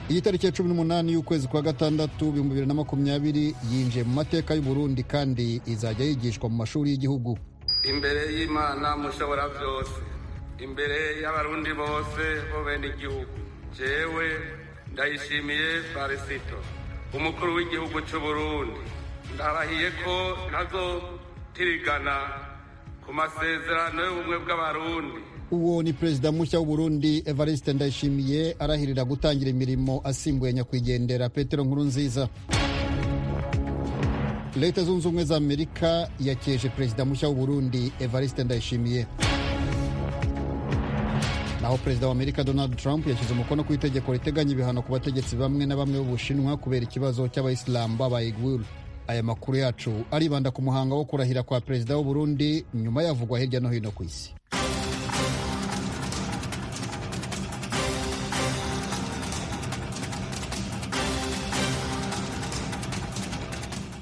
iyi tariki ya 18 y'ukwezi kwa gatandatu 2020 yinjiye mu mateka y'u Burundi kandi izajya yigishwa mu mashuri y'igihugu. Imbere y'Imana mushobora byose, imbere y'abarundi bose bo bene igihugu, jewe Ndayishimiye Evariste, umukuru w'igihugu cy'u Burundi, ndarahiye ko ntazotirigana ku masezerano y'ubumwe bw'abarundi. Uwo ni Perezida mushya w'u Burundi Evariste Ndayishimiye arahirira gutangira imirimo asimbuye nyakwigendera Petero Nkurunziza. Leta zunze ubumwe za Amerika yakeje Perezida mushya w'u Burundi Evariste Ndayishimiye. Naho Perezida wa Amerika Donald Trump yashyize umukono ku itegeko riteganya ibihano ku bategetsi bamwe na bamwe b'Ubushinwa kubera ikibazo cy'abayisilamu b'abayiguru. Aya makuru yacu aribanda ku muhanga wo kurahira kwa Perezida w'u Burundi nyuma yavugwa hirya no hino ku isi.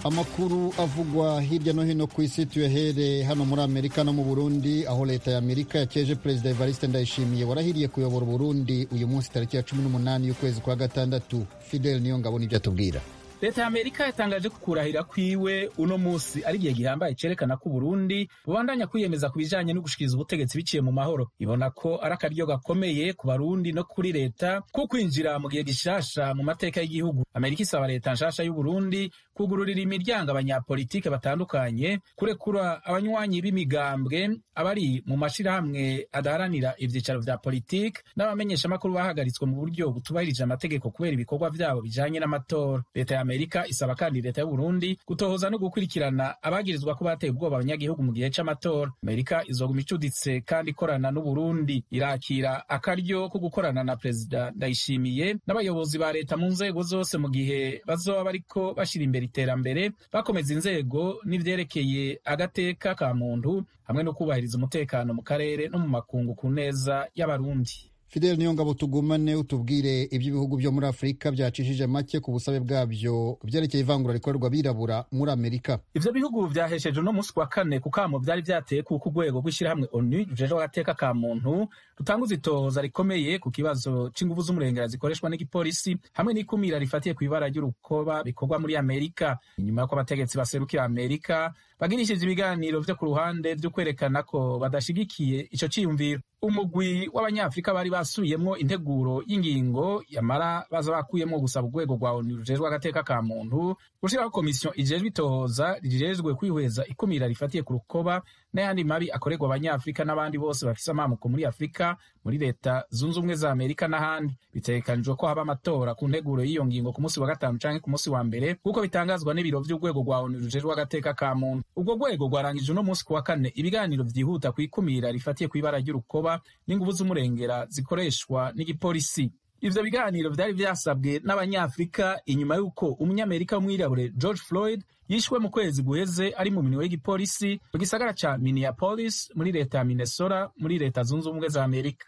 Amakuru avugwa hirya no hino ku isi tuyahere hano muri Amerika no mu Burundi, aho leta ya Amerika yakeje Perezida Evariste Ndayishimiye warahiriye kuyobora Burundi uyu munsi tariki ya 18 y'ukwezi kwa gatandatu. Fidel Niyongabo nibyo atubwira. Leta ya Amerika yatangaje ko kurahira kwiwe uno munsi ari igihe gihambaye cerekana ko Burundi bubandanya kwiyemeza ku bijanye no gushikiriza ubutegetsi biciye mu mahoro. Ibona ko ari akaryo gakomeye ku Barundi no kuri leta ko kwinjira mu gihe gishasha mu mateka y'igihugu. Amerika isaba leta nshasha y'u Burundi kugururira imiryango abanyapolitike batandukanye, kurekura abanywanyi b'imigambwe, abari mu mashirahamwe adaharanira ivyicaro vya politike n'abamenyesha makuru bahagaritswe mu buryo butubahirije amategeko kubera ibikorwa vyabo bijanye n'amatora. Leta ya Amerika isaba kandi leta y'u Burundi gutohoza no gukurikirana abagirizwa ko bateye ubwoba abanyagihugu mu gihe c'amatora. Amerika izoguma icuditse kandi ikorana n'u Burundi, irakira akaryo ko gukorana na Perezida Ndayishimiye n'abayobozi ba leta mu nzego zose mu gihe bazoba bariko bashira imbere iterambere, bakomeza inzego n'ivyerekeye agateka ka muntu hamwe no kubahiriza umutekano mu karere no mu makungu ku neza y'Abarundi. Fidel Niyongabo, tugumane utubwire iby'ibihugu byo muri Afrika byacishije make ku busabe bwabyo byerekeye ivangura rikorerwa abirabura muri Amerika. Ivyo bihugu vyahesheje no munsi wa kane ku kamo vyari vyateye ku rwego rw'ishirahamwe ONU rujeje agateka ka muntu rutanguza itohoza rikomeye ku kibazo c'inguvu z'umurengera zikoreshwa n'igipolisi hamwe n'ikumira rifatiye ku ibara ry'urukoba bikorwa muri Amerika. Inyuma y'uko abategetsi baserukira Amerika bagirishije ibiganiro vyo ku ruhande vyo kwerekana ko badashigikiye ico ciyumviro, umugwi w'abanyafrika bari basubiyemwo integuro y'ingingo yamara baza bakuyemwo gusaba urwego rwa ONU rujejwe agateka ka muntu gushiraho komisiyo ijejwe itohoza rijejwe kwihweza ikumira rifatiye ku rukoba n'ayandi mabi akorerwa abanyafrika n'abandi bose bafise amamuko muri Afrika, muri leta zunze ubumwe za Amerika n'ahandi. Bitegekanijwe ko haba amatora ku nteguro y'iyo ngingo ku munsi wa gatanu canke ku munsi wa mbere kuko bitangazwa n'ibiro vy'urwego rwa ONU rujejwe agateka ka muntu. Ubwo rwego rwarangije uno munsi ku wa kane ibiganiro vyihuta kw'ikumira rifatiye kw'ibara ry'urukoba n'inguvu z'umurengera zikoreshwa n'igipolisi. Ivyo biganiro vyari vyasabwe n'abanyafrika inyuma y'uko umunyamerika w'umwirabure George Floyd yishwe mu kwezi guheze ari mu minwe y'igipolisi mu gisagara ca Minneapolis muri leta ya Minnesota muri leta zunze ubumwe za Amerika.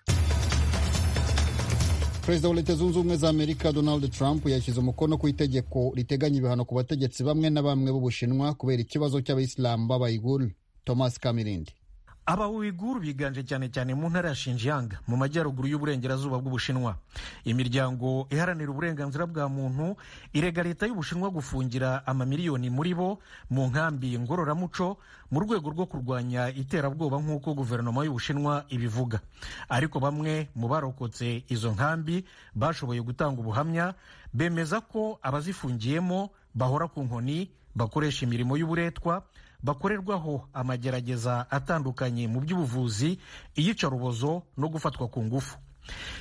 Perezida wa Leta zunze ubumwe za Amerika Donald Trump yashyize umukono ku itegeko riteganya ibihano ku bategetsi bamwe na bamwe b'Ubushinwa kubera ikibazo cy'abayisilamu b'abayiguru. Thomas Kamirindi. Abawiguru biganje cyane cyane mu ntara ya Xinjiang mu majyaruguru y'uburengerazuba bw'Ubushinwa. Imiryango iharanira uburenganzira bwa muntu irega leta y'Ubushinwa gufungira amamiliyoni muri bo mu nkambi ngororamuco mu rwego rwo kurwanya iterabwoba nk'uko guverinoma y'Ubushinwa ibivuga. Ariko bamwe mu barokotse izo nkambi bashoboye gutanga ubuhamya, bemeza ko abazifungiyemo bahora ku nkoni, bakoresha imirimo y'uburetwa, bakorerwaho amagerageza atandukanye mu by'ubuvuzi, iyicarubozo no gufatwa ku ngufu.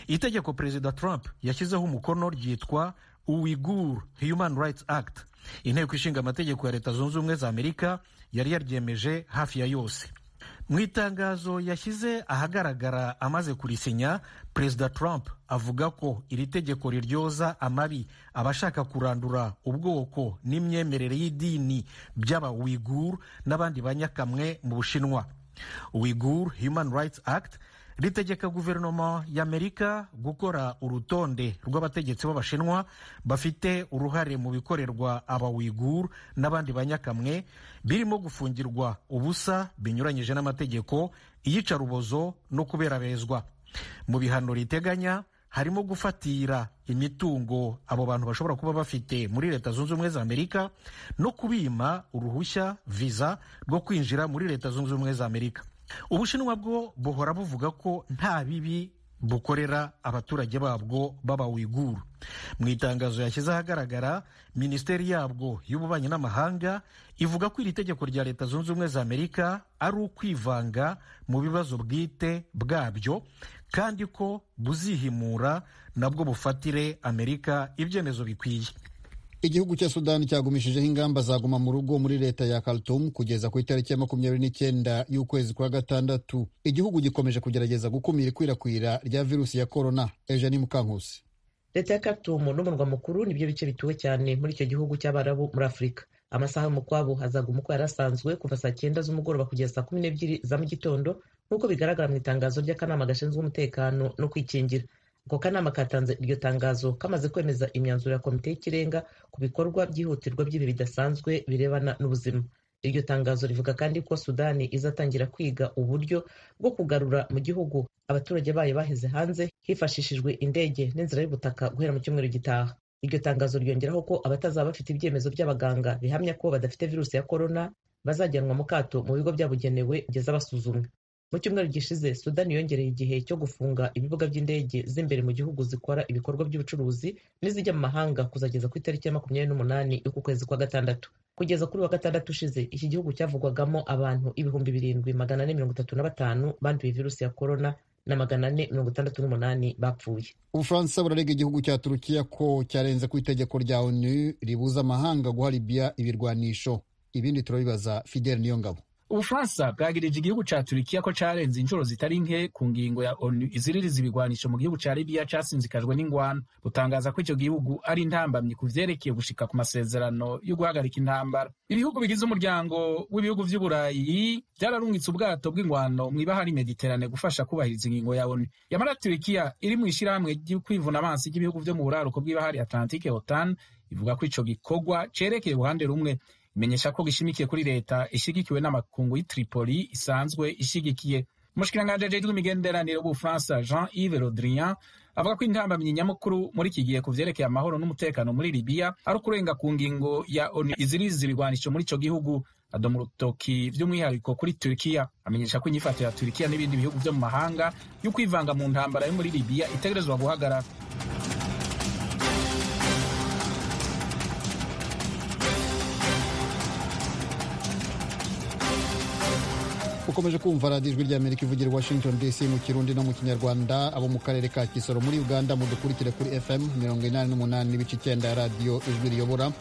Itegeko Perezida Trump yashyizeho umukono ryitwa Uyghur Human Rights Act. Inteko ishinga amategeko ya Leta zunze ubumwe za Amerika yari yaryemeje hafi ya yose. Mu itangazo yashyize ahagaragara amaze kurisinya, Perezida Trump avuga ko iri tegeko riryoza amabi abashaka kurandura ubwoko n'imyemerere y'idini by'aba Uyghur n'abandi banyakamwe mu Bushinwa. Uyghur Human Rights Act ritegeka guverinoma y'Amerika gukora urutonde rw'abategetsi b'Abashinwa bafite uruhare mu bikorerwa aba Uyghur n'abandi banyakamwe, birimo gufungirwa ubusa binyuranyije n'amategeko, iyicarubozo no kuberabezwa. Mu bihano riteganya harimo gufatira imitungo abo bantu bashobora kuba bafite muri Leta Zunze Ubumwe za Amerika no kubima uruhushya viza rwo kwinjira muri Leta Zunze Ubumwe za Amerika. Ubushinwa bwo buhora buvuga ko nta bibi bukorera abaturage babwo b'Abawiguru. Mu itangazo yashyize ahagaragara, minisiteri yabwo y'ububanyi n'amahanga ivuga ko iri tegeko rya Leta Zunze Ubumwe za Amerika ari ukwivanga mu bibazo bwite bwabyo kandi ko buzihimura nabwo bufatire Amerika ibyemezo bikwiye. Igihugu cya Sudani cyagumishijeho ingamba zaguma mu rugo muri leta ya Khartoum kugeza ku itariki ya 29 y'ukwezi kwa gatandatu. Igihugu gikomeje kugerageza gukumira ikwirakwira rya virusi ya corona. Eugenie Mukankusi. Leta ya Khartoum n'umurwa mukuru nibyo bice bituwe cyane muri icyo gihugu cy'Abarabu muri Afurika. Amasaha mu kwabo hazaguma uko yarasanzwe kuva saa 9 z'umugoroba kugeza saa 12 za mu gitondo nk'uko bigaragara mu itangazo ry'akanama gashinzwe umutekano no kwikingira. Ako kanama katanze iryo tangazo kamaze kwemeza imyanzuro ya komite y'ikirenga ku bikorwa byihutirwa by'ibi bidasanzwe birebana n'ubuzima. Iryo tangazo rivuga kandi ko Sudani izatangira kwiga uburyo bwo kugarura mu gihugu abaturage bayo baheze hanze hifashishijwe indege n'inzira y'ubutaka guhera mu cyumweru gitaha. Iryo tangazo ryongeraho ko abatazaba bafite ibyemezo by'abaganga bihamya ko badafite virusi ya corona bazajyanwa mu kato mu bigo byabugenewe kugeza basuzumwe. Mu cyumweru gishize Sudani yongereye igihe cyo gufunga ibibuga by'indege z'imbere mu gihugu zikora ibikorwa by'ubucuruzi n'izijya mu mahanga kuzageza ku itariki ya 28 y'uku kwezi kwa gatandatu. Kugeza kuri wa gatandatu ushize iki gihugu cyavugwagamo abantu 7,435 banduye virusi ya corona na 468 bapfuye. Ubufaransa burarega igihugu cya Turukiya ko cyarenze ku itegeko rya ONU ribuza amahanga guha Libya ibirwanisho. Ibindi turabibaza Fidel Niyongabo. Ubufaransa bwagirije igihugu ca Turikiya ko carenze inshuro zitari nke ku ngingo ya ONU iziririza ibigwanisho mu gihugu ca Libya casinzikajwe n'ingwano. Butangaza ko ico gihugu ari intambamyi ku vyerekeye gushika ku masezerano yo guhagarika intambara. Ibihugu bigize umuryango w'ibihugu vy'Uburayi vyararungitse ubwato bw'ingwano mw'ibahari Mediterane gufasha kubahiriza ingingo ya ONU. Yamara Turikiya iri mu ishirahamwe ry'ukwivuna amazi ry'ibihugu vyo mu buraruko bw'ibahari Atlantique OTAN ivuga ko ico gikorwa cerekeye uruhande rumwe. Imenyesha ko gishimikiye kuri leta ishigikiwe n'amakungu y'Tripoli isanzwe ishigikiye. Umushikiranganji ajejwe imigenderanire w'Ubufaransa Jean-Yves Le Drian avuga ko intambamyi nyamukuru muri iki gihe ku vyerekeye amahoro n'umutekano muri Libya ari ukurenga ku ngingo ya ONU iziriza ibigwanisho muri ico gihugu. Adoma urutoki vy'umwihariko kuri Turkiya. Amenyesha ko inyifato ya Turkiya n'ibindi bihugu vyo mu mahanga yo kwivanga mu ntambara yo muri Libya itegerezwa guhagarara. Ukomeje kumva radiyo ijwi ry'Amerika ivugira Washington DC mu Kirundi no mu Kinyarwanda. Abo mu karere ka Kisoro muri Uganda mudukurikire kuri FM 88.9 ya radiyo ijwi riyobora.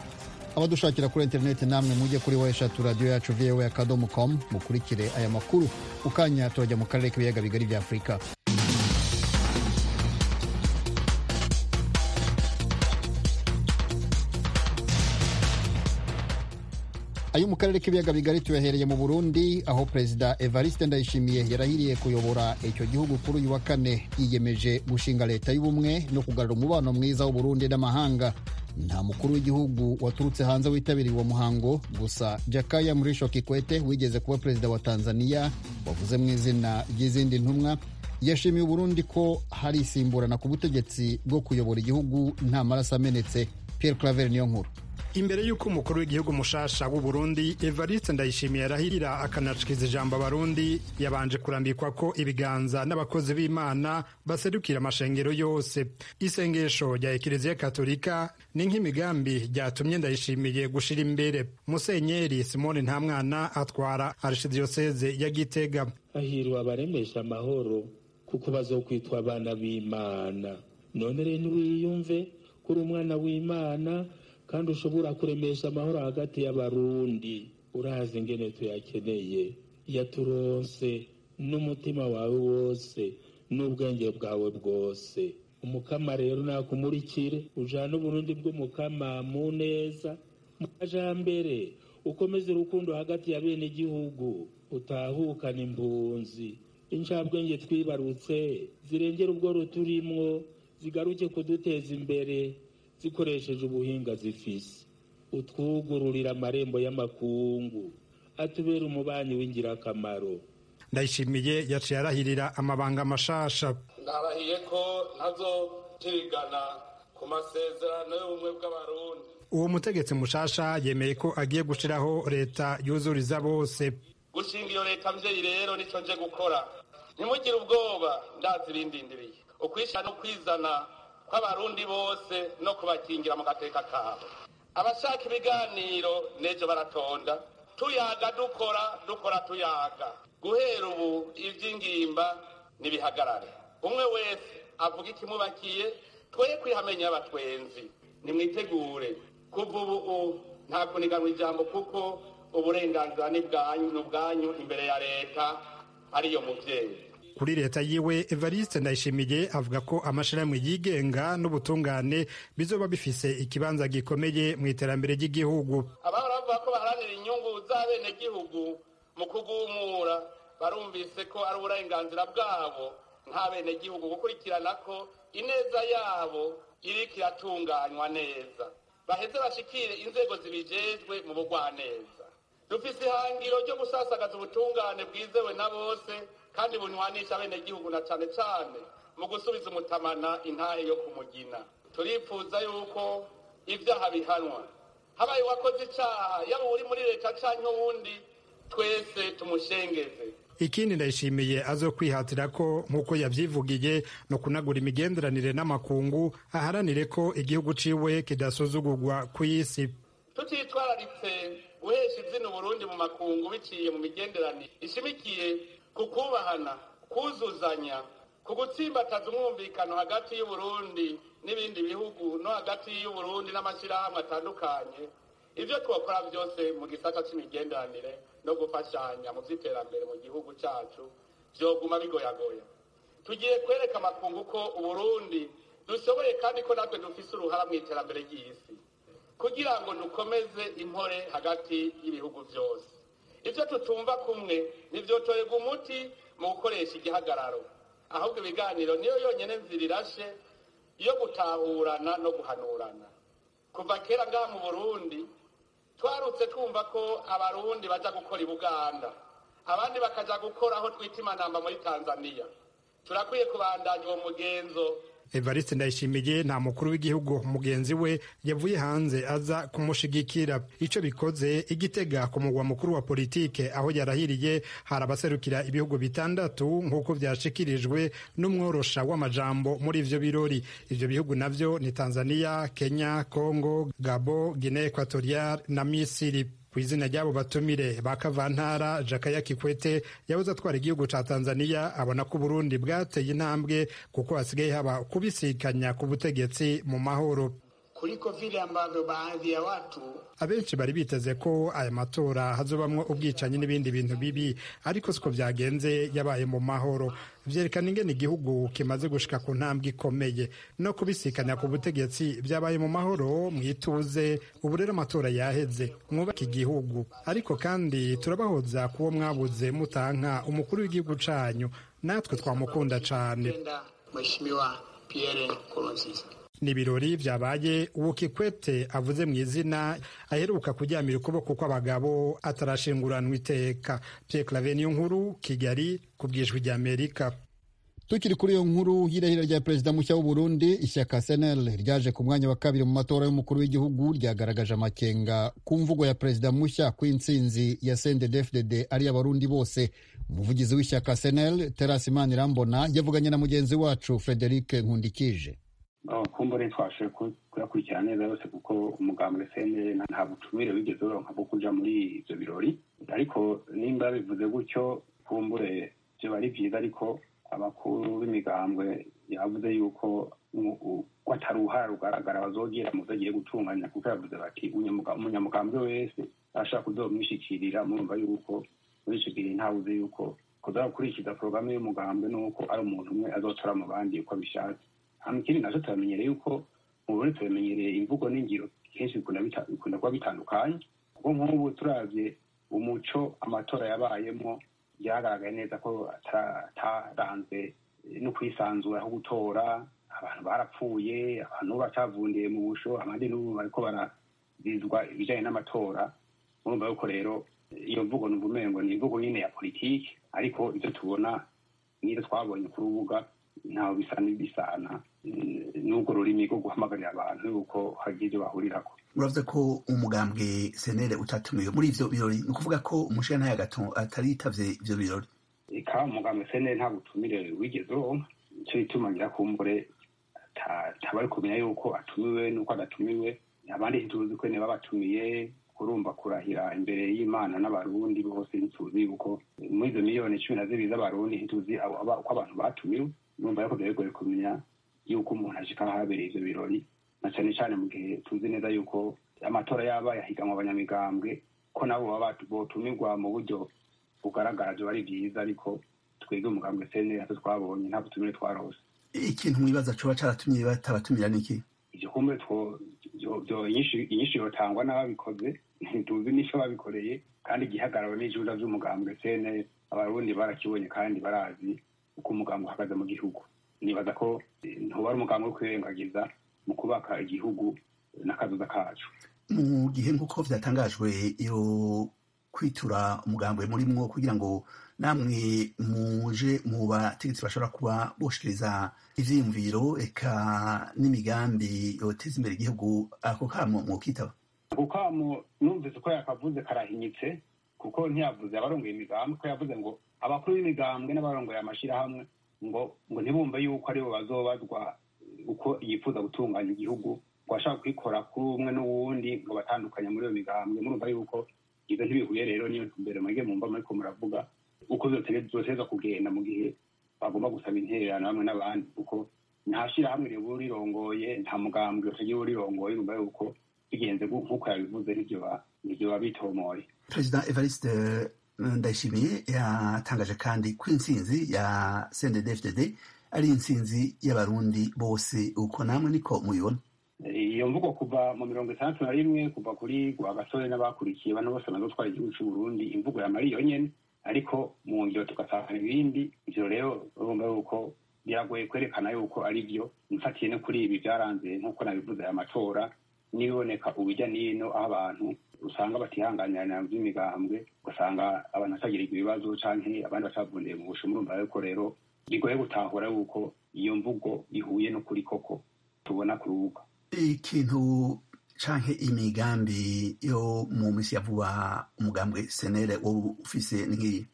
Abadushakira kuri interineti namwe mujye kuri weshatu radiyo yacu voa.com mukurikire aya makuru. Ukanya turajya mu karere k'ibiyaga bigari bya Afurika. Ayo mu karere k'ibiyaga bigari tuyahereye mu Burundi aho Perezida Evariste Ndayishimiye yarahiriye kuyobora icyo gihugu kuri uyu wa kane. Yiyemeje gushinga leta y'ubumwe no kugarura umubano mwiza w'u Burundi n'amahanga. Nta mukuru w'igihugu waturutse hanze witabiriye uwo muhango, gusa Jakaya Mrisho Kikwete wigeze kuba perezida wa Tanzania wavuze mu izina ry'izindi ntumwa yashimiye u Burundi ko hari isimburana ku butegetsi bwo kuyobora igihugu nta maraso amenetse. Pierre Claver niyo nkuru. Imbere y'uko umukuru w'igihugu mushasha w'u Burundi Evariste Ndayishimiye arahirira akanashikiriza ijambo abarundi, yabanje kurambikwa ko ibiganza n'abakozi b'Imana baserukira amashengero yose. Isengesho rya Ekleziya Katolika ni nk'imigambi ryatumye Ndayishimiye gushira imbere. Musenyeri Simone Ntamwana atwara Archdiocese ya Gitega. Hahirwa abaremesha amahoro kuko bazokwitwa abana b'Imana. None rero wiyumve kuri umwana w'Imana kandi ushobora kuremesha amahoro hagati y'abarundi. Urazi ingene tuyakeneye, yaturonse n'umutima wawe wose n'ubwenge bwawe bwose. Umukama rero nakumurikire ujana uburundi bw'umukama mu neza mu majambere, ukomeze urukundo hagati ya bene igihugu, utahukana impunzi. Incabwenge twibarutse zirengera ubwo ruturimwo, zigaruke kuduteza imbere zikoresheje ubuhinga zifise. Utwugururira amarembo y'amakungu, atubera umubanyi w'ingirakamaro. Ndayishimiye yaciye arahirira amabanga mashasha. Ndarahiye ko ntazo turigana ku masezerano y'ubumwe bw'abarundi. Uwo mutegetsi mushasha yemeye ko agiye gushiraho leta yuzuriza bose. Gushinga iyo leta mvyeyi rero nico nje gukora. Ntimugire ubwoba, ndazi ibindindiriye. Ukwisha no kwizana kw'abarundi bose no kubakingira mu gateka kabo. Abashaka ibiganiro nejo baratonda, tuyaga dukora tuyaga. Guhera ubu ivy'ingimba nibihagarare. Umwe wese avuga ikimubakiye, twoye kwihamenya abatwenzi. Nimwitegure kuva ubu nta kuniganwa ijambo kuko uburenganzira ni bwanyu imbere ya leta ariyo muvyeyi. Kuri leta yiwe Evariste Ndayishimiye avuga ko amashirahamwe yigenga n'ubutungane bizoba bifise ikibanza gikomeye mu iterambere ry'igihugu. Abahora bavuga ko baharanira inyungu z'abene gihugu mu kugumura barumvise ko ari uburenganzira bwabo nk'abene gihugu gukurikirana ko ineza yabo iriko iratunganywa neza, baheze bashikire inzego zibijejwe mu bugwaneza. Dufise ihangiro ryo gusasagaza ubutungane bwizewe na bose kandi bunywanisha abene gihugu na cane cane mu gusubiza umutamana intahe yo kumugina. Turifuza yuko ivyaha bihanwa, habaye uwakoze icaha yaba uri muri leta canke uwundi, twese tumushengeze. Ikindi Ndayishimiye azokwihatira ko nk'uko yavyivugiye no kunagura imigenderanire n'amakungu, aharanire ko igihugu ciwe kidasuzugurwa kw'isi. Tutitwararitse guhesha izina Burundi mu makungu biciye mu migenderanire ishimikiye ku kubahana, kuzuzanya, ku gutsimbataza umwumvikano hagati y'Uburundi n'ibindi bihugu no hagati y'Uburundi n'amashirahamwe atandukanye. Ivyo twokora vyose mu gisata c'imigenderanire no gufashanya mu vy'iterambere mu gihugu cacu vyoguma bigoyagoya. Tugiye kwereka amakungu ko Uburundi dushoboye kandi ko natwe dufise uruhara mu iterambere ry'isi, kugira ngo dukomeze impore hagati y'ibihugu vyose. Ivyo tutumva kumwe nivyotorerwa umuti mu gukoresha igihagararo, ahubwo ibiganiro niyo yonyene nzira irashe yo gutahurana no guhanurana. Kuva kera ngaha mu Burundi twarutse twumva ko abarundi baja gukora i Buganda, abandi bakaja gukora aho twita Imanamba muri Tanzania. Turakwiye kubandanya uwo mugenzo. Evariste Ndayishimiye nta mukuru w'igihugu mugenzi we yavuye hanze aza kumushigikira. Ico bikoze Igitega ku mugwa mukuru wa politike aho yarahiriye hari abaserukira ibihugu bitandatu nk'uko vyashikirijwe n'umworosha w'amajambo muri ivyo birori. Ivyo bihugu navyo ni Tanzania, Kenya, Congo, Gabon, Guinea Equatorial na Misiri. Kw'izina ry'abo batumire ba Kavantara Jakaya Kikwete yabuze atwara igihugu ca Tanzania, abona ko Burundi bwateye intambwe kuko hasigaye haba kubisikanya ku butegetsi mu mahoro kuliko vile ambavyo baadhi ya watu. Abenshi bari biteze ko aya matora hazobamwo ubwicanyi n'ibindi bintu bibi, ariko siko vyagenze, yabaye mu mahoro. Vyerekana ingene igihugu kimaze gushika ku ntambwe ikomeye no kubisikanya ku butegetsi vyabaye mu mahoro mwituze. Ubu rero amatora yaheze, mwubaka igihugu, ariko kandi turabahoza kuwo mwabuze mutanka umukuru w'igihugu canyu, natwe twamukunda cane. Mheshimiwa Pierre Nkurunziza. Ni ibirori vyabaye uwo Kikwete avuze mu izina aheruka kuryamira ukuboko kw'abagabo atarashinguranwa iteka. Pierre Claver niyo nkuru, Kigali, ku bw'ijwi ry'Amerika. Tukiri kuri iyo nkuru y'irahira rya perezida mushya w'u Burundi, ishyaka CNL ryaje ku mwanya wa kabiri mu matora y'umukuru w'igihugu ryagaragaje amakenga ku mvugo ya perezida mushya ku intsinzi ya CNDD-FDD ari abarundi bose. Umuvugizi w'ishyaka CNL Terasi Manirambona yavuganye na mugenzi wacu Frederic Nkundikije. Kumbure twashoboye kuyakurikirana neza yose kuko umugambi CNL nta butumire wigeze uronka bwo kuja muri ivyo birori, ariko nimba bivuze gutyo kumbure vyo bari vyiza, ariko abakuru b'imigambwe yavuze yuko wataruhara rugaragara bazogira mu vyagiye gutunganya, kuko yavuze bati umunyamugambwe wese ashaka kuzomwishikirira. Murumva yuko muri ico gihe ntawuze yuko kuzakurikiza porogaramu y'umugambwe nuko ari umuntu umwe azotora mu bandi uko abishatse. Ikindi naco turamenyereye yuko mu Burundi turamenyereye imvugo n'ingiro kenshi bikunda kuba bitandukanye, kuko nk'ubu turavye umuco amatora yabayemo byagaragaye neza ko ataranzwe no kwisanzura aho gutora. Abantu barapfuye, abantu bacavundiye mu busho, abandi n'ubu bariko barazizwa ibijanye n'amatora. Urumva yuko rero iyo mvugo n'ubumengo ni imvugo nyine ya politiki, ariko ivyo tubona n'ivyo twabonye ku rubuga ntaho bisa n'ibisana n'urwo rurimi rwo guhamagarira abantu yuko hagira ibyo bahurirako. Uravuze ko umugambwe senere utatumiwe muri ivyo birori, ni ukuvuga ko umushirantahe Agathon atari yitavye ivyo birori? Eka umugambwe senere nta butumire wigeze uronka, nico gituma ngira kumbure tabari kumenya yuko atumiwe n'uko adatumiwe. Abandi ntituzi ko niba batumiye kurumva kurahira imbere y'Imana n'abarundi bose, ntituzi yuko muri izo miliyoni 12 z'abarundi ntituzi uko abantu batumiwe. Numva yuko byegoye kumenya yuko umuntu ashika habereye ivyo birori, na cane cane mu gihe tuzi neza yuko amatora yaba yahiganwa abanyamigambwe ko nabo baba botumirwa mu buryo bugaragara byo ari byiza, ariko twebwe umugambwe senere natwe twabonye nta butumire twarose. Ikintu mwibaza coba caratumye batabatumira niki? Ivyo kumbe inyinshi yotangwa n'ababikoze, ntituzi n'ico babikoreye, kandi igihagararo n'ijuda vy'umugambwe senere abarundi barakibonye kandi barazi uko umugambwe uhagaze mu gihugu. Nibaza ko ntuba ari umugambwe wo kwirengagiza mu kubaka igihugu n'akazoza kacu. Mu gihe nk'uko vyatangajwe iyo kwitura umugambwe murimwo kugira ngo namwe muje mu bategetsi bashobora kuba boshikiriza ivyiyumviro eka n'imigambi yoteza imbere igihugu, ako kamo mwokitaba? Ako kamo numvise ko yakavuze karahinyitse, kuko ntiyavuze abarongoye imigambwe, ko yavuze ngo abakuru b'imigambwe n'abarongoye amashirahamwe ngo ntibumve yuko aribo bazobazwa uko yifuza gutunganya igihugu, ngo bashaka kwikora kuri umwe n'uwundi ngo batandukanye muri iyo migambwe. Murumva yuko ivyo ntibihuye rero niyo ntumbero mwege mumva muriko muravuga uko zoteza kugenda mu gihe bagomba gusaba intererano hamwe n'abandi, kuko nta shirahamwe riba rirongoye, nta mugambwe utagira urirongoye. Urumva yuko bigenze nk'uko yabivuze nivyo babitomoye. Perezida Evariste Ndayishimiye yatangaje kandi ko intsinzi ya CNDD-FDD ari intsinzi y'abarundi bose, uko namwe niko mubibona? Iyo mvugo kuva mu 61 kuva kuri Rwagasore n'abakurikiye bano bose bamaze gutwara igihugu cy'u Burundi, imvugo ya Mariyo nyene, ariko mu ngiro tugasanga ibindi. Ivyo rero urumva yuko biragoye kwerekana yuko ari byo, mfatiye no kuri ibi byaranze nk'uko nabivuze aya matora, niboneka ubujya nino aho abantu usanga batihanganira vy'imigambwe, ugasanga abantu batagirirwa ibibazo canke abandi batavundiye mu bushumu. Urumva yuko rero bigoye gutahura yuko iyo mvugo ihuye no kuri koko tubona ku rubuga. Ikintu canke imigambi yo mu misi ya vuba umugambwe senere ufise nk'iyi?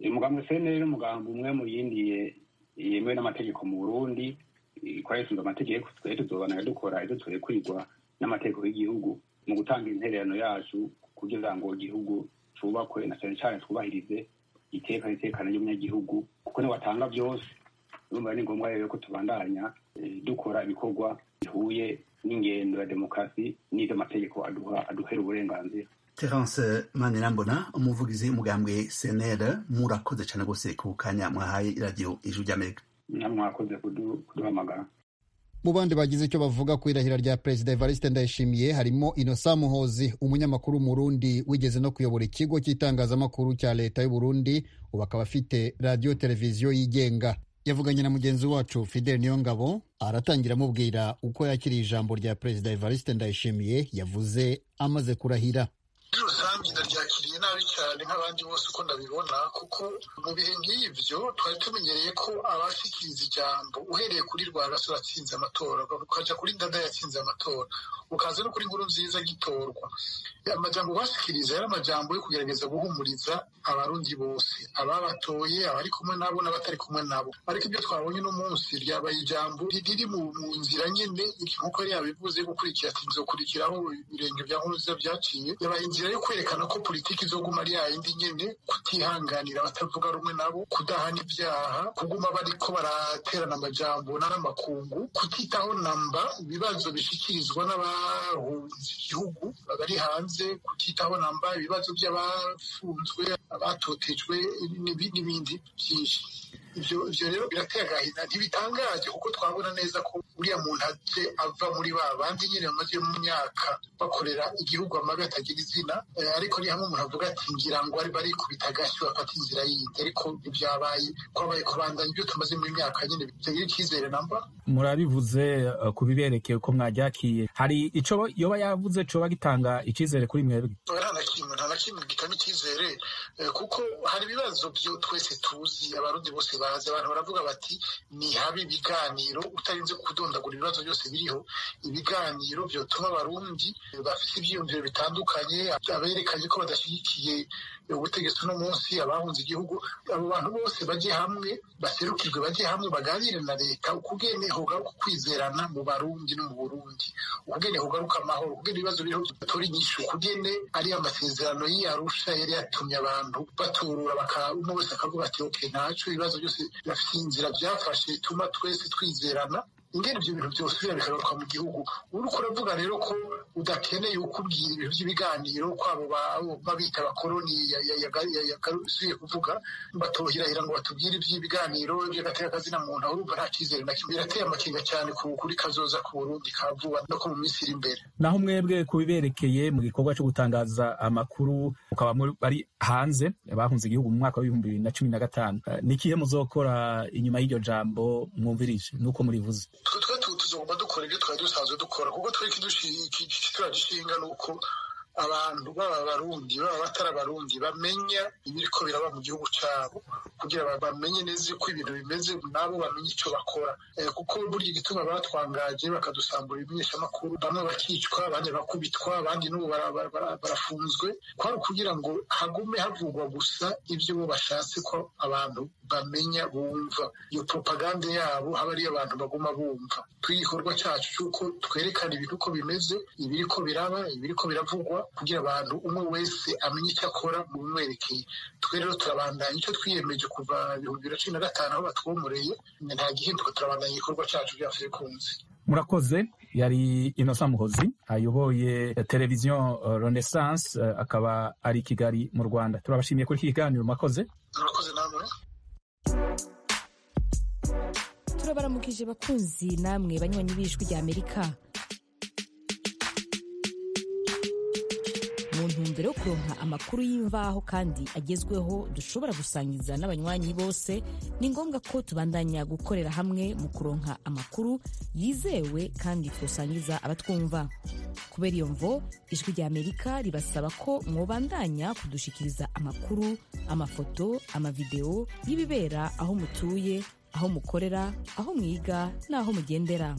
Umugambwe senere n'umugambwe umwe mu yindi yemewe n'amategeko mu Burundi, ikoresheje amategeko. Twari tuzobana dukora ivyo turekurigwa n'amategeko y'igihugu mu gutanga intererano yacu kugira ngo igihugu cubakwe, na cane cane twubahirize itekano ry'umunyagihugu, kuko ni watanga byose. Urumva ni ngombwa rero ko tubandanya dukora ibikorwa bihuye n'ingendo ya demokarasi n'ivyo amategeko aduhera uburenganzira. Terence Manirambona, umuvugizi w'umugambwe senere, murakoze cane gose ku kanya mwahaye radio Ijwi ry'Amerika. Mwakoze kuduhamagara. Mu bandi bagize icyo bavuga ku irahira rya Perezida Evariste Ndayishimiye harimo Innocent Muhozi, umunyamakuru Murundi wigeze no kuyobora ikigo cy'itangazamakuru cya Leta y'u Burundi, ubu akaba afite radio televiziyo yigenga. Yavuganye na mugenzi wacu Fidel Niyongabo, aratangira amubwira uko yakiriye ijambo rya Perezida Evariste Ndayishimiye yavuze amaze kurahira. Rusange ndaryakiriye nabi cyane nk'abandi bose uko ndabibona, kuko mu bihe nk'ivyo twari tumenyereye ko abashikiriza ijambo uhereye kuri Rwagasore atsinze amatora, ukaja kuri Ndada yatsinze amatora, ukaza no kuri Nkurunziza gitorwa, amajambo bashikiriza yari amajambo yo kugerageza guhumuriza abarundi bose, ababatoye, abari kumwe nabo n'abatari kumwe nabo. Ariko ibyo twabonye no munsi ryabaye ijambo riri mu nzira nyene, nk'uko yari yabivuze gukurikira nzokurikiraho ibirenge bya Nkurunziza byaciye, yabaye inzira yo kwerekana ko politiki izoguma ari yayindi nyene, kutihanganira abatavuga rumwe nabo, kudahana ibyaha, kuguma bariko baraterana amajambo n'amakungu, kutitaho namba ibibazo bishikirizwa n'abahunze igihugu bari hanze, kutitaho namba ibibazo by'abafunzwe, abatotejwe n'ibindi byinshi. Ivyo rero birateye agahinda, ntibitangaje kuko twabona neza ko uriya muntu aje ava muri ba bandi nyine bamaze mu myaka bakorera igihugu amabi atagira izina, ariko ni hamwe umuntu avuga ati ngira ngo bari kubita agashyi bafata inzira yindi, ariko ivyabaye kwabaye kubandanya ibyo tumaze mu myaka nyine bitagira icyizere namba. Murabivuze kubiberekeye uko mwajakiye, hari ico yoba yavuze coba gitanga icyizere kuri mwebwe? Nta na na kimwe gitanga icyizere kuko hari ibibazo byo twese tuzi abarundi bose bazi. Abantu baravuga bati ni habe ibiganiro utarinze kudondagura ibibazo byose biriho. Ibiganiro byotuma abarundi bafite ibyiyumviro bitandukanye, aberekanye ko badashyigikiye ubutegetsi uno munsi, abahunze igihugu, abo bantu bose bajye hamwe, baserukirwe, bajye hamwe baganire na leta ukugene hogaruka kwizerana mu barundi no mu Burundi, ukugene hogaruka amahoro, ukugene ibibazo biriho tori nyinshi, ukugene ari amasezerano y'Arusha yari yatumye abantu baturura umwe wese akavuga ati okay, ntaco ibibazo byose bafite inzira byafashe bituma twese twizerana. Ingene ibyo bintu byose birabikaruka mu gihugu. Uriko uravuga rero ko udakeneye ukubwira ibintu by'ibiganiro kwabo babita abakoloni yagarusiye kuvuga batohirahira ngo batubwire iby'ibiganiro by'agateka kazina muntu, urumva nta cyizere na kimwe. Birateye amakenga cyane kuri kazoza ku Burundi ka vuba no ku minsi iri imbere. Naho mwebwe kubiberekeye mu gikorwa cyo gutangaza amakuru ukaba bari hanze bahunze igihugu mu mwaka wa 2015, nikihe muzokora inyuma y'iryo jambo mwumvirije nuko murivuze? Twe tuzogomba dukora ibyo twari dusanzwe dukora kuko twe ikidushika nuko abantu baba abarundi baba batari abarundi bamenya ibiriko biraba mu gihugu cyabo, kugira bamenye neza uko ibintu bimeze, nabo bamenye icyo bakora, kuko burya igituma batwangaje bakadusambura ibimenyeshamakuru, bamwe bakicwa, abandi bakubitwa, abandi n'ubu barafunzwe, kwari kugira ngo hagume havugwa gusa ibyo bo bashatse ko abantu bamenya bumva. Iyo propaganda yabo haba ariyo abantu baguma bumva. Twigikorwa cyacu cy'uko twerekana ibintu uko bimeze, ibiriko biraba, ibiriko biravugwa, kugira abantu umwe wese amenye icyo akora mu bimwerekeye. Twe rero turabandanya icyo twiyemeje kuva 2015 aho batwomoreye, nta gihinduka, turabandanya igikorwa cyacu bya Frequency. Murakoze. Yari Innocent Muhozi ayoboye televiziyo Renaissance, akaba ari Kigali mu Rwanda. Turabashimiye kuri iki kiganiro. Murakoze. Murakoze namwe. Turabaramukije bakunzi namwe banywanyi b'Ijwi rya Amerika. Mu ntumbero yo kuronka amakuru y'imvaho kandi agezweho dushobora gusangiza n'abanywanyi bose, ni ngombwa ko tubandanya gukorera hamwe mu kuronka amakuru yizewe kandi twosangiza abatwumva. Kubera iyo mvo, Ijwi rya Amerika ribasaba ko mwobandanya kudushikiriza amakuru, amafoto, amavideo y'ibibera aho mutuye, aho mukorera, aho mwiga n'aho mugendera.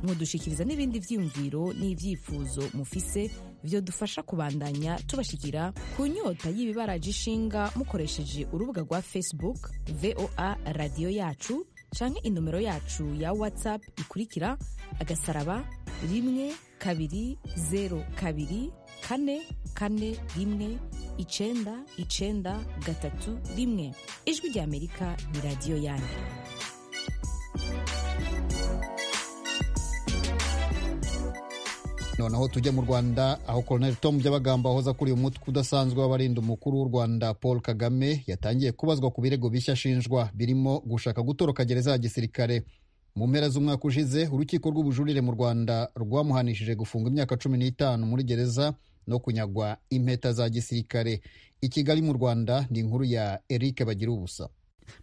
Mudushikiriza n'ibindi vyiyumviro n'ivyifuzo mufise vyo dufasha kubandanya tubashikira ku nyota y'ibibaraje ishinga mukoresheje urubuga rwa Facebook VOA Radio Yacu canke inomero yacu ya WhatsApp ikurikira *1kabiri 0kabiri 441 Ijwi rya Amerika ni radio yanyu. Noneho tujya mu Rwanda, aho Colonel Tom Byabagamba wahoze akuriye umutwe udasanzwe w'abarinda umukuru w'u Rwanda Paul Kagame yatangiye kubazwa ku birego bishya ashinjwa birimo gushaka gutoroka gereza ya gisirikare. Mu mpera z'umwaka ushize, urukiko rw'ubujurire mu Rwanda rwamuhanishije gufunga imyaka 15 muri gereza no kunyagwa impeta za gisirikare. I Kigali mu Rwanda ni inkuru ya Eric Bagirubusa.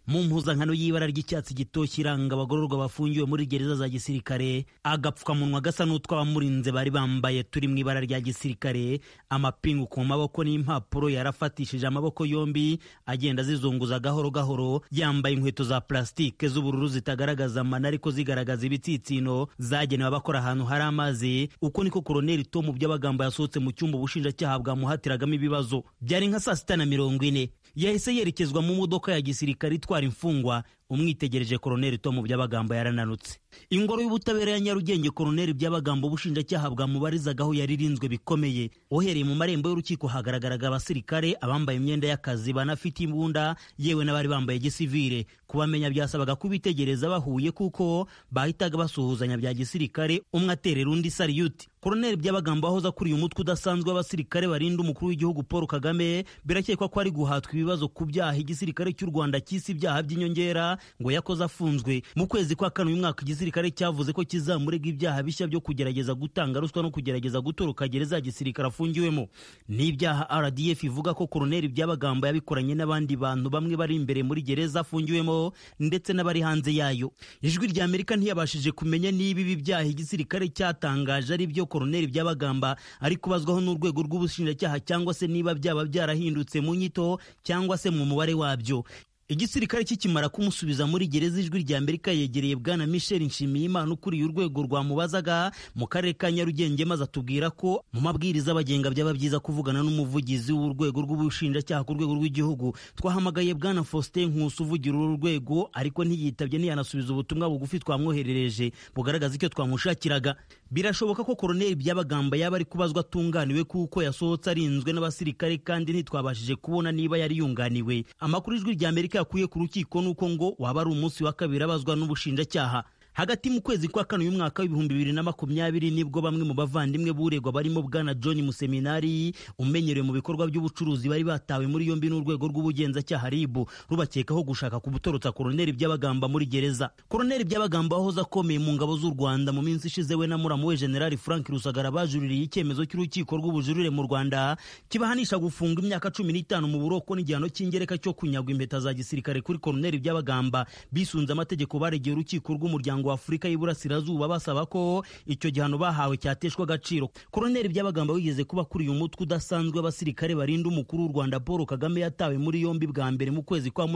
Mu mpuzankano y'ibara ry'icyatsi gitoshye iranga abagororwa bafungiwe muri gereza za gisirikare, agapfukamunwa gasa n'utw'abamurinze bari bambaye turi mu ibara rya gisirikare, amapingu ku maboko n'impapuro yarafatishije amaboko yombi agenda zizunguza gahoro gahoro, yambaye inkweto za plastike z'ubururu zitagaragaza amano ariko zigaragaza ibitsitsino zagenewe abakora ahantu hari amazi. Uko niko Colonel Tom Byabagamba yasohotse mu cyumba ubushinjacyaha bwamuhatiragamo ibibazo. Byari nka 6:40 yahise yerekezwa mu modoka ya gisirikare itwara imfungwa. Umwitegereje Colonel Tom Byabagamba yarananutse. Ingoro y'ubutabera ya Nyarugenge Colonel Byabagamba ubushinjacyaha bwamubarizagaho yaririnzwe bikomeye. Ohereye mu marembo y'urukiko hagaragaraga abasirikare, abambaye imyenda y'akazi, banafite imbunda, yewe n'abari bambaye gisivile. Kubamenya byasabaga kubitegereza bahuye kuko bahitaga basuhuzanya bya gisirikare, umwe aterera undi salute. Colonel Byabagamba wahoze akuriye umutwe udasanzwe w'abasirikare barinda umukuru w'igihugu Paul Kagame, birakekwa ko ari guhatwa ibibazo ku byaha igisirikare cy'u Rwanda cy'isi ibyaha by'inyongera ngo yakoze afunzwe. Mu kwezi kwa kane uyu mwaka igisirikare cyavuze ko kizamurega ibyaha bishya byo kugerageza gutanga ruswa no kugerageza gutoroka gereza ya gisirikare afungiwemo. N'ibyaha RDF ivuga ko Koloneli Byabagamba yabikoranye n'abandi bantu bamwe bari imbere muri gereza afungiwemo ndetse n'abari hanze yayo. Ijwi rya Amerika ntiyabashije kumenya niba ibi byaha igisirikare cyatangaje ari byo Koloneli Byabagamba ari kubazwaho n'urwego rw'ubushinjacyaha cyangwa se niba byaba byarahindutse mu nyito cyangwa se mu mubare wabyo. Igisirikare kikimara kumusubiza muri gereza, ijwi rya Amerika yegereye bwana Michel Nshimiyimana ukuriye urwego rwamubazaga mu karere ka Nyarugenge, maze atubwira ko mu mabwiriza abagenga byaba byiza kuvugana n'umuvugizi w'urwego rw'ubushinjacyaha ku rwego rw'igihugu. Twahamagaye bwana Faustin Nkusi uvugira uru rwego ariko ntiyitabye ntiyanasubiza ubutumwa bugufi twamwoherereje bugaragaza icyo twamushakiraga. Birashoboka ko Koloneli Byabagamba yaba ari kubazwa atunganiwe kuko yasohotse arinzwe n'abasirikare kandi ntitwabashije kubona niba yari yunganiwe. Amakuru ijwi rya Amerika yakuye ku rukiko nuko ngo waba ari umunsi wa kabiri abazwa n'ubushinjacyaha. Hagati mu kwezi kwa kane uyu mwaka w'2020 nibwo bamwe mu bavandimwe buregwa barimo bwana John Museminari umenyerewe mu bikorwa by'ubucuruzi bari batawe muri yombi n'urwego rw'ubugenzacyaha RIB rubakekaho gushaka kubutorotsa Koloneli Byabagamba muri gereza. Koloneli Byabagamba wahoze akomeye mu ngabo z'u Rwanda mu minsi ishize we na muramu we General Frank Rusagara bajuririye icyemezo cy'urukiko rw'ubujurire mu Rwanda kibahanisha gufunga imyaka 15 mu buroko n'igihano cy'ingereka cyo kunyagwa impeta za gisirikare kuri Koloneli Byabagamba. Bisunze amategeko baregeye urukiko rw'umuryango wa Afurika y'Iburasirazuba basaba ko icyo gihano bahawe cyateshwa agaciro. Koloneli Byabagamba wigeze kuba kuri uyu mutwe udasanzwe abasirikare barinda umukuru w'u Rwanda Paul Kagame yatawe muri yombi bwa mbere mu kwezi kwa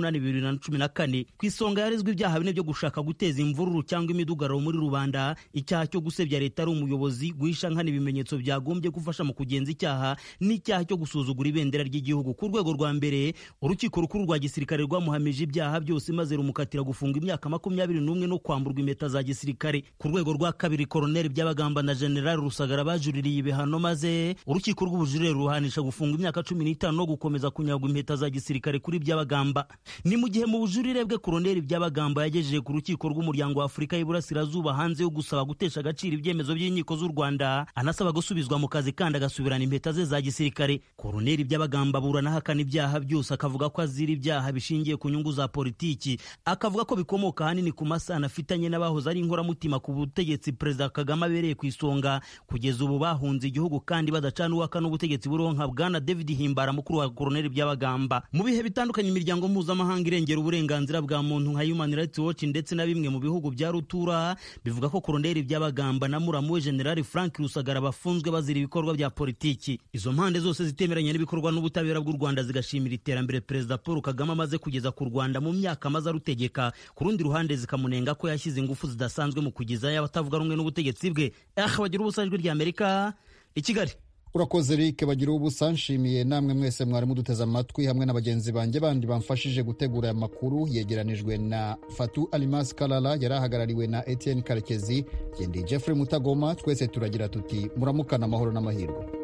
8/2014. Ku isonga yarezwe ibyaha bine byo gushaka guteza imvururu cyangwa imidugararo muri rubanda, icyaha cyo gusebya leta ari umuyobozi, guhisha nkana ibimenyetso byagombye gufasha mu kugenza icyaha, n'icyaha cyo gusuzugura ibendera ry'igihugu. Ku rwego rwa mbere urukiko rukuru rwa gisirikare rwamuhamije ibyaha byose maze rumukatira gufunga imyaka 21 no kwamburwa impeta za gisirikare. Ku rwego rwa kabiri Koloneli Byabagamba na General Rusagara bajuririye ibihano maze urukiko rw'ubujurire ruhanisha gufunga imyaka 15 no gukomeza kunyagwa impeta za gisirikare kuri Byabagamba. Ni mu gihe mu bujurire bwe Koloneli Byabagamba yagejeje ku rukiko rw'umuryango wa Afurika y'Iburasirazuba hanze yo gusaba gutesha agaciro ibyemezo by'inkiko z'u Rwanda, anasaba gusubizwa mu kazi kandi agasubirana impeta ze za gisirikare. Koloneli Byabagamba burana hakana ibyaha byose, akavuga ko azira ibyaha bishingiye ku nyungu za politiki, akavuga ko bikomoka hanini ku masano afitanye n'abahoze ari inkoramutima ku butegetsi Perezida Kagame abereye ku isonga kugeza ubu bahunze igihugu kandi badacana uwaka n'ubutegetsi buronka bwana David Himbara mukuru wa Koloneli Byabagamba. Mu bihe bitandukanye imiryango mpuzamahanga irengera uburenganzira bwa muntu nka Human Rights Watch ndetse na bimwe mu bihugu bya rutura bivuga ko Koloneli Byabagamba na muramu we General Frank Rusagara bafunzwe bazira ibikorwa bya politiki. Izo mpande zose zitemeranya n'ibikorwa n'ubutabera bw'u Rwanda zigashimira iterambere Perezida Paul Kagame amaze kugeza ku Rwanda mu myaka amaze arutegeka. Ku rundi ruhande zikamunenga ko yashyize ingufu zidasanzwe mu kugeza y'abatavuga rumwe n'ubutegetsi bwe. Bagira ubusa ijwi rya Amerika i Kigali. Urakoze Rick, bagira ubusa. Nshimiye namwe mwese mwari muduteze amatwi hamwe na bagenzi banjye bandi bamfashije gutegura aya makuru. Yegeranijwe na Fatu Alimas Kalala, yarahagarariwe na Etienne Karekezi, Jeffrey Mutagoma. Twese turagira tuti muramukana amahoro n'amahirwe.